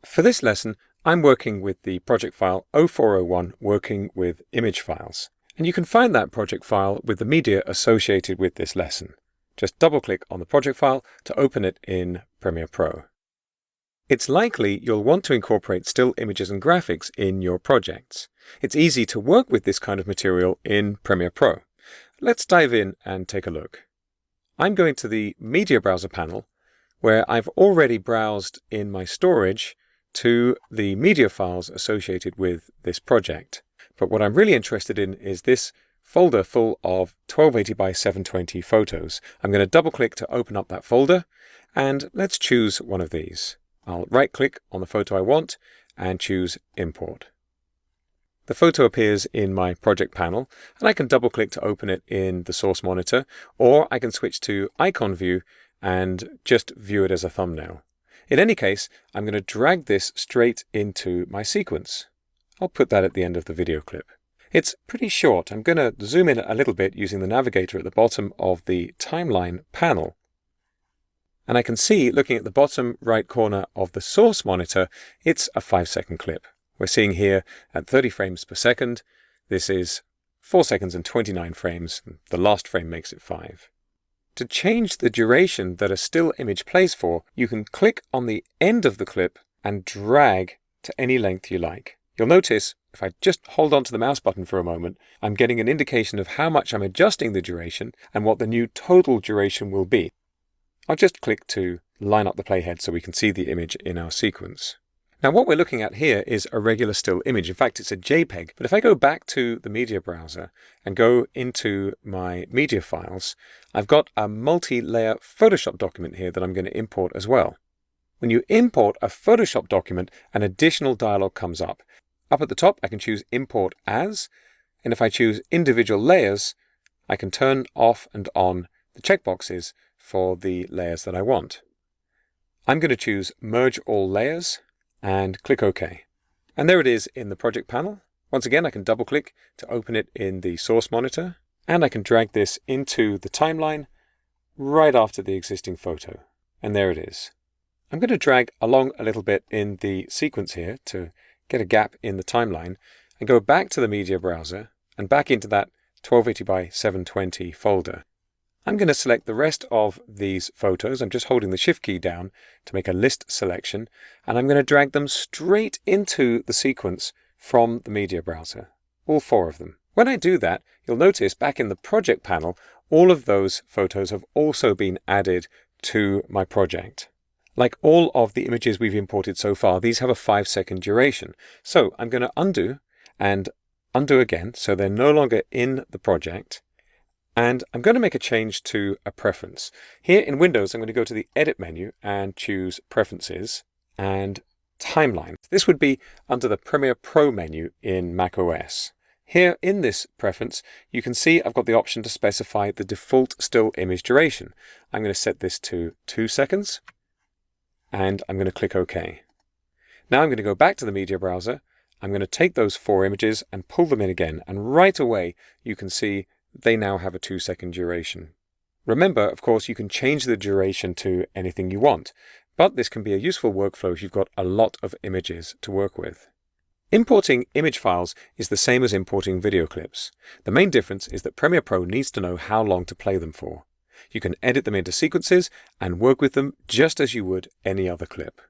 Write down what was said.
For this lesson, I'm working with the project file 0401 working with image files. And you can find that project file with the media associated with this lesson. Just double-click on the project file to open it in Premiere Pro. It's likely you'll want to incorporate still images and graphics in your projects. It's easy to work with this kind of material in Premiere Pro. Let's dive in and take a look. I'm going to the Media Browser panel, where I've already browsed in my storage to the media files associated with this project. But what I'm really interested in is this folder full of 1280 by 720 photos. I'm going to double-click to open up that folder, and let's choose one of these. I'll right-click on the photo I want and choose Import. The photo appears in my project panel, and I can double-click to open it in the source monitor, or I can switch to icon view and just view it as a thumbnail. In any case, I'm going to drag this straight into my sequence. I'll put that at the end of the video clip. It's pretty short. I'm going to zoom in a little bit using the navigator at the bottom of the timeline panel. And I can see, looking at the bottom right corner of the source monitor, it's a 5-second clip. We're seeing here at 30 frames per second. This is 4 seconds and 29 frames. The last frame makes it 5. To change the duration that a still image plays for, you can click on the end of the clip and drag to any length you like. You'll notice, if I just hold on to the mouse button for a moment, I'm getting an indication of how much I'm adjusting the duration and what the new total duration will be. I'll just click to line up the playhead so we can see the image in our sequence. Now what we're looking at here is a regular still image. In fact, it's a JPEG. But if I go back to the media browser and go into my media files, I've got a multi-layer Photoshop document here that I'm going to import as well. When you import a Photoshop document, an additional dialog comes up. Up at the top, I can choose Import As, and if I choose Individual Layers, I can turn off and on the checkboxes for the layers that I want. I'm going to choose Merge All Layers and click OK. And there it is in the project panel. Once again, I can double-click to open it in the source monitor, and I can drag this into the timeline right after the existing photo. And there it is. I'm going to drag along a little bit in the sequence here to get a gap in the timeline and go back to the media browser and back into that 1280 by 720 folder. I'm going to select the rest of these photos. I'm just holding the Shift key down to make a list selection, and I'm going to drag them straight into the sequence from the media browser, all 4 of them. When I do that, you'll notice back in the project panel, all of those photos have also been added to my project. Like all of the images we've imported so far, these have a 5-second duration. So I'm going to undo and undo again, so they're no longer in the project. And I'm going to make a change to a preference. Here in Windows, I'm going to go to the Edit menu and choose Preferences and Timeline. This would be under the Premiere Pro menu in macOS. Here in this preference, you can see I've got the option to specify the default still image duration. I'm going to set this to 2 seconds, and I'm going to click OK. Now I'm going to go back to the media browser. I'm going to take those 4 images and pull them in again, and right away you can see they now have a 2-second duration. Remember, of course, you can change the duration to anything you want, but this can be a useful workflow if you've got a lot of images to work with. Importing image files is the same as importing video clips. The main difference is that Premiere Pro needs to know how long to play them for. You can edit them into sequences and work with them just as you would any other clip.